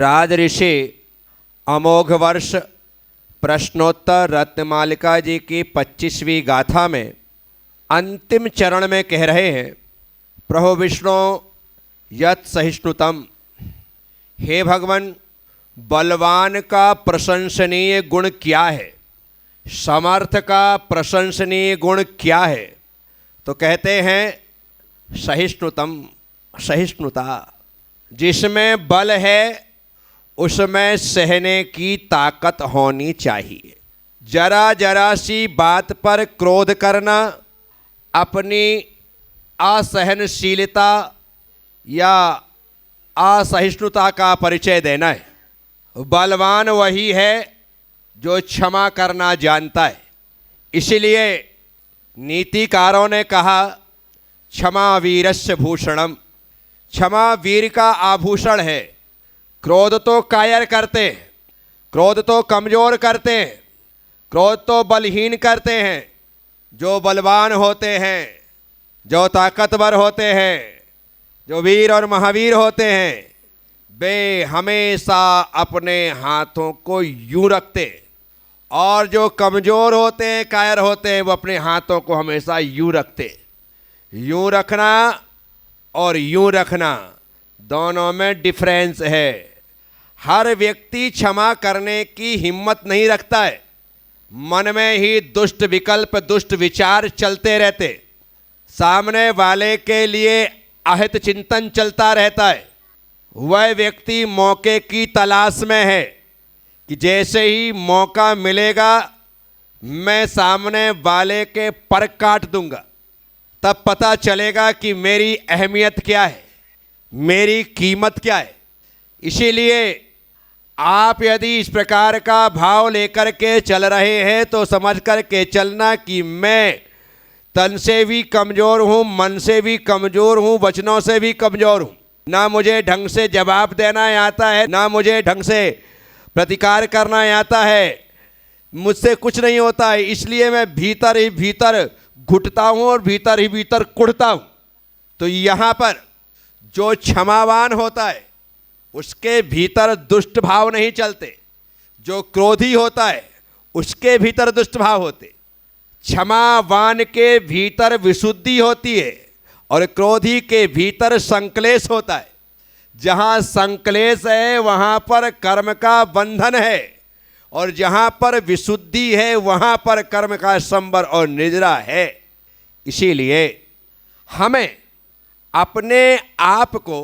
राजऋषि अमोघ वर्ष प्रश्नोत्तर रत्नमालिका जी की 25वीं गाथा में अंतिम चरण में कह रहे हैं, प्रभु विष्णु यत् सहिष्णुतम। हे भगवान, बलवान का प्रशंसनीय गुण क्या है, समर्थ का प्रशंसनीय गुण क्या है? तो कहते हैं सहिष्णुतम, सहिष्णुता। जिसमें बल है उसमें सहने की ताकत होनी चाहिए। जरा जरा सी बात पर क्रोध करना अपनी असहनशीलता या असहिष्णुता का परिचय देना है। बलवान वही है जो क्षमा करना जानता है। इसलिए नीतिकारों ने कहा, क्षमा वीरस्य भूषणम। क्षमा वीर का आभूषण है। क्रोध तो कायर करते हैं, क्रोध तो कमज़ोर करते हैं, क्रोध तो बलहीन करते हैं। जो बलवान होते हैं, जो ताकतवर होते हैं, जो वीर और महावीर होते हैं, वे हमेशा अपने हाथों को यूं रखते हैं। और जो कमज़ोर होते हैं, कायर होते हैं, वो अपने हाथों को हमेशा यूं रखते हैं। यूं रखना और यूं रखना दोनों में डिफरेंस है। हर व्यक्ति क्षमा करने की हिम्मत नहीं रखता है। मन में ही दुष्ट विकल्प, दुष्ट विचार चलते रहते। सामने वाले के लिए अहित चिंतन चलता रहता है। वह व्यक्ति मौके की तलाश में है कि जैसे ही मौका मिलेगा मैं सामने वाले के पर काट दूंगा, तब पता चलेगा कि मेरी अहमियत क्या है, मेरी कीमत क्या है। इसीलिए आप यदि इस प्रकार का भाव लेकर के चल रहे हैं तो समझ कर के चलना कि मैं तन से भी कमज़ोर हूँ, मन से भी कमज़ोर हूँ, वचनों से भी कमज़ोर हूँ। ना मुझे ढंग से जवाब देना आता है, ना मुझे ढंग से प्रतिकार करना आता है। मुझसे कुछ नहीं होता है। इसलिए मैं भीतर ही भीतर घुटता हूँ और भीतर ही भीतर कुढ़ता हूँ। तो यहाँ पर जो क्षमावान होता है उसके भीतर दुष्ट भाव नहीं चलते। जो क्रोधी होता है उसके भीतर दुष्ट भाव होते। क्षमावान के भीतर विशुद्धि होती है और क्रोधी के भीतर संक्लेश होता है। जहाँ संक्लेश है वहाँ पर कर्म का बंधन है, और जहाँ पर विशुद्धि है वहाँ पर कर्म का संबर और निद्रा है। इसीलिए हमें अपने आप को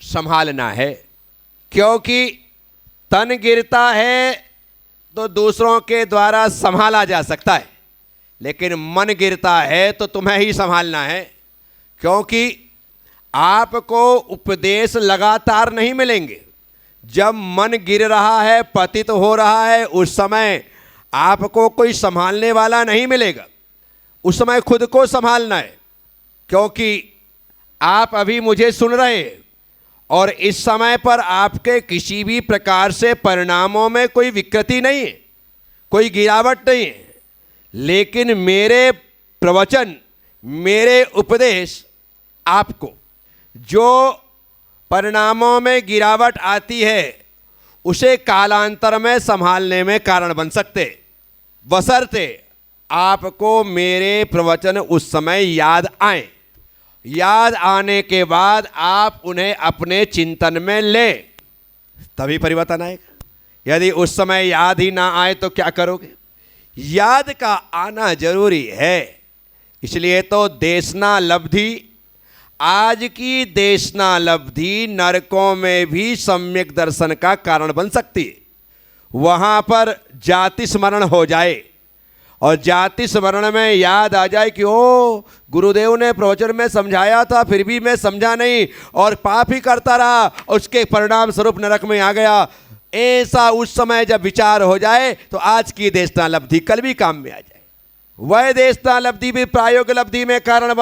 संभालना है, क्योंकि तन गिरता है तो दूसरों के द्वारा संभाला जा सकता है, लेकिन मन गिरता है तो तुम्हें ही संभालना है। क्योंकि आपको उपदेश लगातार नहीं मिलेंगे। जब मन गिर रहा है, पतित हो रहा है, उस समय आपको कोई संभालने वाला नहीं मिलेगा। उस समय खुद को संभालना है। क्योंकि आप अभी मुझे सुन रहे हैं और इस समय पर आपके किसी भी प्रकार से परिणामों में कोई विकृति नहीं है, कोई गिरावट नहीं है। लेकिन मेरे प्रवचन, मेरे उपदेश आपको जो परिणामों में गिरावट आती है उसे कालांतर में संभालने में कारण बन सकते, बशर्ते आपको मेरे प्रवचन उस समय याद आए। याद आने के बाद आप उन्हें अपने चिंतन में लें, तभी परिवर्तन आएगा। यदि उस समय याद ही ना आए तो क्या करोगे? याद का आना जरूरी है। इसलिए तो देशना लब्धि, आज की देशना लब्धि नरकों में भी सम्यक दर्शन का कारण बन सकती है। वहाँ पर जाति स्मरण हो जाए और जाति स्मरण में याद आ जाए कि ओ, गुरुदेव ने प्रवचन में समझाया था फिर भी मैं समझा नहीं और पाप ही करता रहा, उसके परिणाम स्वरूप नरक में आ गया। ऐसा उस समय जब विचार हो जाए तो आज की देशना लब्धि कल भी काम में आ जाए। वह देशना लब्धि भी प्रायोगिक लब्धि में कारण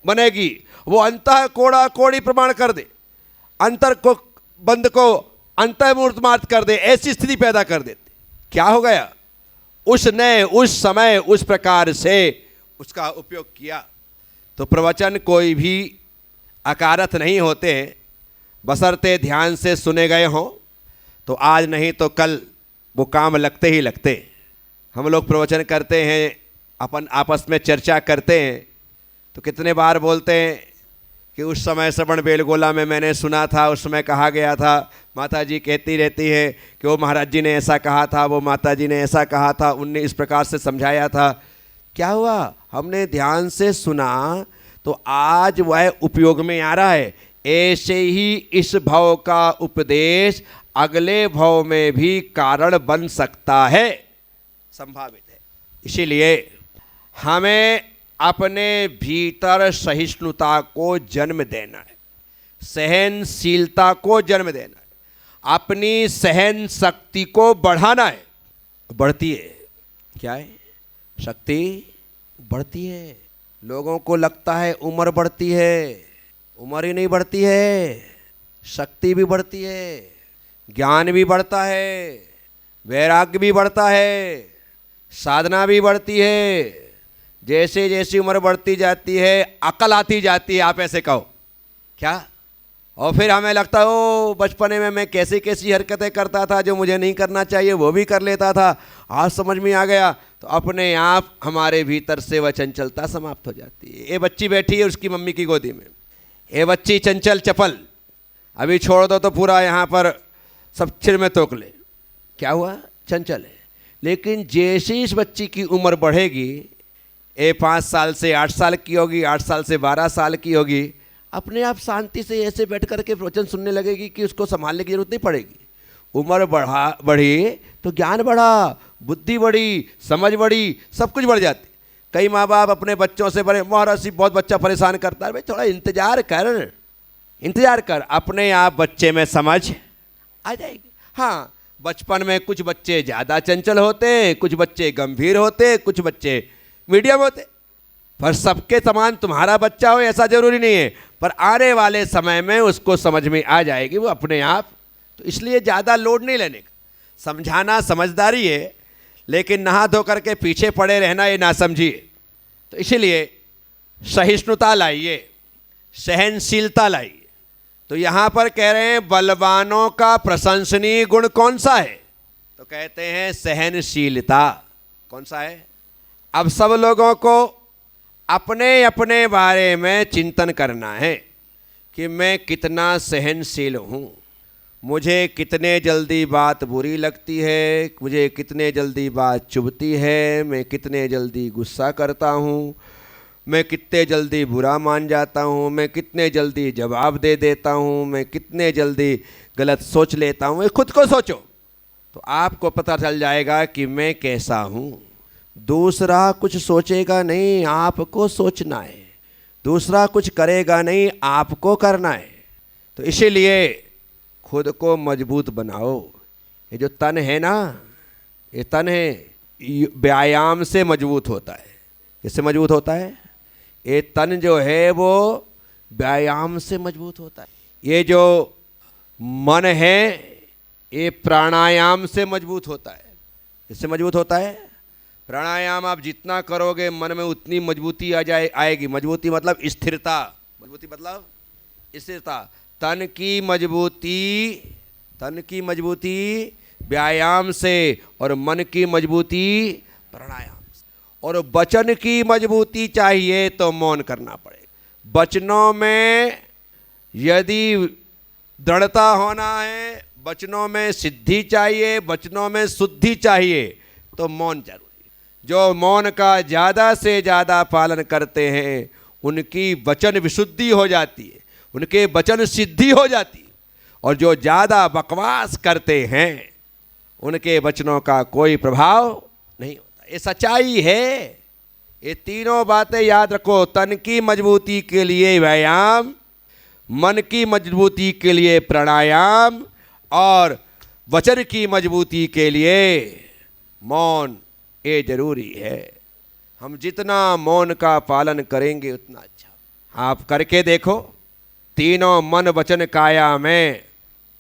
बनेगी। वो अंतः कोड़ा कोड़ी प्रमाण कर दे, अंतर को बंद को अंतः मूर्तमार्त कर दे, ऐसी स्थिति पैदा कर देते। क्या हो गया? उसने उस समय उस प्रकार से उसका उपयोग किया। तो प्रवचन कोई भी अकारथ नहीं होते, बशर्ते ध्यान से सुने गए हों। तो आज नहीं तो कल वो काम लगते ही लगते। हम लोग प्रवचन करते हैं, अपन आपस में चर्चा करते हैं, तो कितने बार बोलते हैं कि उस समय श्रवण बेलगोला में मैंने सुना था, उस समय कहा गया था, माता जी कहती रहती है कि वो महाराज जी ने ऐसा कहा था, वो माता जी ने ऐसा कहा था, उनने इस प्रकार से समझाया था। क्या हुआ? हमने ध्यान से सुना तो आज वह उपयोग में आ रहा है। ऐसे ही इस भाव का उपदेश अगले भाव में भी कारण बन सकता है, संभावित है। इसीलिए हमें अपने भीतर सहिष्णुता को जन्म देना है, सहनशीलता को जन्म देना है, अपनी सहन शक्ति को बढ़ाना है। बढ़ती है, क्या है? शक्ति बढ़ती है। लोगों को लगता है उम्र बढ़ती है, उम्र ही नहीं बढ़ती है, शक्ति भी बढ़ती है, ज्ञान भी बढ़ता है, वैराग्य भी बढ़ता है, साधना भी बढ़ती है। जैसे जैसी उम्र बढ़ती जाती है अकल आती जाती है। आप ऐसे कहो क्या? और फिर हमें लगता है ओ बचपने में मैं कैसी कैसी हरकतें करता था जो मुझे नहीं करना चाहिए, वो भी कर लेता था, आज समझ में आ गया। तो अपने आप हमारे भीतर से वह चंचलता समाप्त हो जाती है। ये बच्ची बैठी है उसकी मम्मी की गोदी में, ये बच्ची चंचल चपल, अभी छोड़ दो तो पूरा यहाँ पर सब सिर में तोक ले। क्या हुआ? चंचल है। लेकिन जैसे इस बच्ची की उम्र बढ़ेगी, ये 5 साल से 8 साल की होगी, 8 साल से 12 साल की होगी, अपने आप शांति से ऐसे बैठ करके प्रवचन सुनने लगेगी कि उसको संभालने की जरूरत नहीं पड़ेगी। उम्र बढ़ी तो ज्ञान बढ़ा, बुद्धि बढ़ी, समझ बढ़ी, सब कुछ बढ़ जाती। कई माँ बाप अपने बच्चों से बड़े महाराज बहुत बच्चा परेशान करता है, भाई थोड़ा इंतजार कर, अपने आप बच्चे में समझ आ जाएगी। हाँ, बचपन में कुछ बच्चे ज़्यादा चंचल होते, कुछ बच्चे गंभीर होते, कुछ बच्चे मीडियम होते, पर सबके समान तुम्हारा बच्चा हो ऐसा जरूरी नहीं है। पर आने वाले समय में उसको समझ में आ जाएगी वो अपने आप। तो इसलिए ज़्यादा लोड नहीं लेने का, समझाना समझदारी है, लेकिन नहा धो करके पीछे पड़े रहना ये ना समझिए। तो इसीलिए सहिष्णुता लाइए, सहनशीलता लाइए। तो यहाँ पर कह रहे हैं बलवानों का प्रशंसनीय गुण कौन सा है? तो कहते हैं सहनशीलता। कौन सा है? अब सब लोगों को अपने अपने बारे में चिंतन करना है कि मैं कितना सहनशील हूँ, मुझे कितने जल्दी बात बुरी लगती है, मुझे कितने जल्दी बात चुभती है, मैं कितने जल्दी गुस्सा करता हूँ, मैं कितने जल्दी बुरा मान जाता हूँ, मैं कितने जल्दी जवाब दे देता हूँ, मैं कितने जल्दी गलत सोच लेता हूँ। खुद को सोचो तो आपको पता चल जाएगा कि मैं कैसा हूँ। दूसरा कुछ सोचेगा नहीं, आपको सोचना है। दूसरा कुछ करेगा नहीं, आपको करना है। तो इसीलिए खुद को मजबूत बनाओ। ये जो तन है ना, ये तन है, व्यायाम से मजबूत होता है। किससे मजबूत होता है? ये तन जो है वो व्यायाम से मजबूत होता है। ये जो मन है ये प्राणायाम से मजबूत होता है। किससे मजबूत होता है? प्राणायाम आप जितना करोगे मन में उतनी मजबूती आएगी। मजबूती मतलब स्थिरता, मजबूती मतलब स्थिरता। तन की मजबूती व्यायाम से, और मन की मजबूती प्राणायाम से। और वचन की मजबूती चाहिए तो मौन करना पड़ेगा। वचनों में यदि दृढ़ता होना है, वचनों में सिद्धि चाहिए, वचनों में शुद्धि चाहिए, तो मौन जरूरी। जो मौन का ज़्यादा से ज़्यादा पालन करते हैं उनकी वचन विशुद्धि हो जाती है, उनके वचन सिद्धि हो जाती है। और जो ज़्यादा बकवास करते हैं उनके वचनों का कोई प्रभाव नहीं होता। ये सच्चाई है। ये तीनों बातें याद रखो। तन की मजबूती के लिए व्यायाम, मन की मजबूती के लिए प्राणायाम, और वचन की मजबूती के लिए मौन। ये जरूरी है। हम जितना मौन का पालन करेंगे उतना अच्छा। आप करके देखो, तीनों मन वचन काया में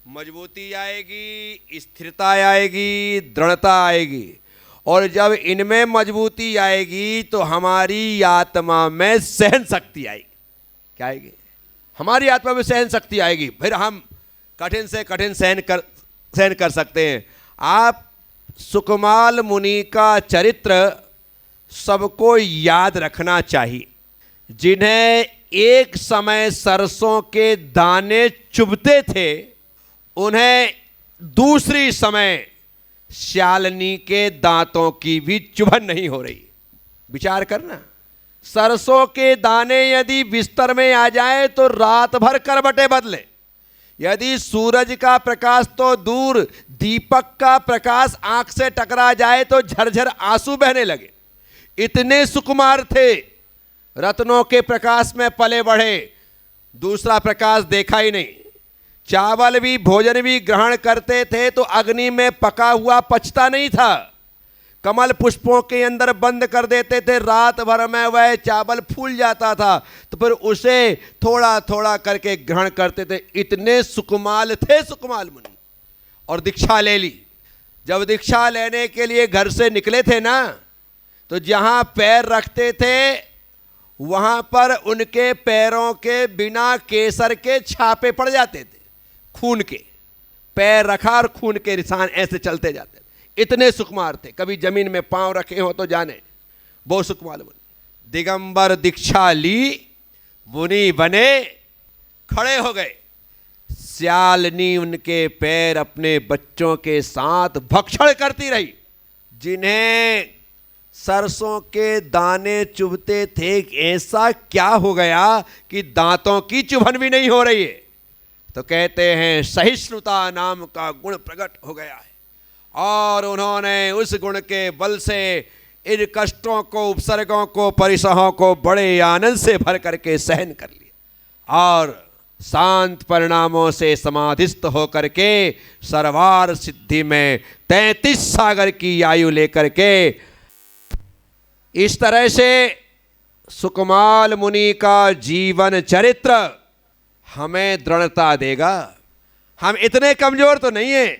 मजबूती आएगी, स्थिरता आएगी, दृढ़ता आएगी। और जब इनमें मजबूती आएगी तो हमारी आत्मा में सहन शक्ति आएगी। क्या आएगी? हमारी आत्मा में सहन शक्ति आएगी। फिर हम कठिन से कठिन सहन कर सहन कर सकते हैं। आप सुकमाल मुनि का चरित्र सबको याद रखना चाहिए। जिन्हें एक समय सरसों के दाने चुभते थे, उन्हें दूसरी समय शालिनी के दांतों की भी चुभन नहीं हो रही। विचार करना, सरसों के दाने यदि बिस्तर में आ जाए तो रात भर करवटें बदले। यदि सूरज का प्रकाश तो दूर, दीपक का प्रकाश आंख से टकरा जाए तो झरझर आंसू बहने लगे। इतने सुकुमार थे, रत्नों के प्रकाश में पले बढ़े, दूसरा प्रकाश देखा ही नहीं। चावल भी, भोजन भी ग्रहण करते थे तो अग्नि में पका हुआ पचता नहीं था। कमल पुष्पों के अंदर बंद कर देते थे, रात भर में वह चावल फूल जाता था, तो फिर उसे थोड़ा थोड़ा करके ग्रहण करते थे। इतने सुकुमाल थे सुकुमाल मुनि। और दीक्षा ले ली। जब दीक्षा लेने के लिए घर से निकले थे ना, तो जहां पैर रखते थे वहां पर उनके पैरों के बिना केसर के छापे पड़ जाते थे, खून के। पैर रखा और खून के निशान ऐसे चलते जाते थे। इतने सुकुमार थे। कभी जमीन में पांव रखे हो तो जाने, वो सुकुमार मुनि। दिगंबर दीक्षा ली, मुनि बने, खड़े हो गए। शालिनी उनके पैर अपने बच्चों के साथ भक्षण करती रही। जिन्हें सरसों के दाने चुभते थे, ऐसा क्या हो गया कि दांतों की चुभन भी नहीं हो रही है? तो कहते हैं सहिष्णुता नाम का गुण प्रकट हो गया है, और उन्होंने उस गुण के बल से इन कष्टों को, उपसर्गों को, परिसहों को बड़े आनंद से भर करके सहन कर लिया, और शांत परिणामों से समाधिस्थ होकर के सर्वार सिद्धि में 33 सागर की आयु लेकर के, इस तरह से सुकमाल मुनि का जीवन चरित्र हमें दृढ़ता देगा। हम इतने कमजोर तो नहीं हैं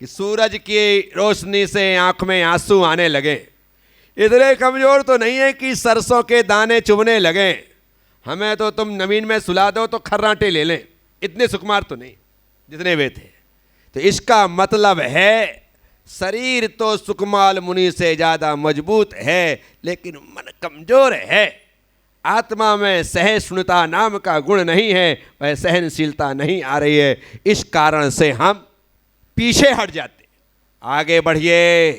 कि सूरज की रोशनी से आंख में आंसू आने लगे। इतने कमजोर तो नहीं है कि सरसों के दाने चुभने लगे। हमें तो तुम जमीन में सुला दो तो खर्राटे ले लें। इतने सुकुमार तो नहीं जितने वे थे। तो इसका मतलब है शरीर तो सुकमाल मुनि से ज़्यादा मजबूत है, लेकिन मन कमजोर है। आत्मा में सहिष्णुता नाम का गुण नहीं है, वह सहनशीलता नहीं आ रही है। इस कारण से हम पीछे हट जाते। आगे बढ़िए,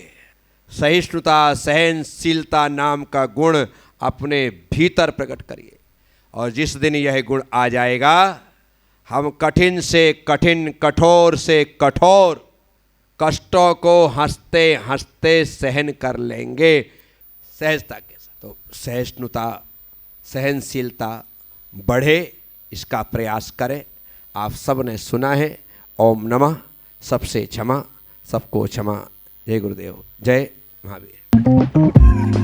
सहिष्णुता, सहनशीलता नाम का गुण अपने भीतर प्रकट करिए, और जिस दिन यह गुण आ जाएगा, हम कठिन से कठिन, कठोर से कठोर कष्टों को हंसते हंसते सहन कर लेंगे सहजता के साथ। तो सहिष्णुता, सहनशीलता बढ़े, इसका प्रयास करें। आप सब ने सुना है। ओम नमः। सबसे क्षमा, सबको क्षमा। जय गुरुदेव, जय महावीर।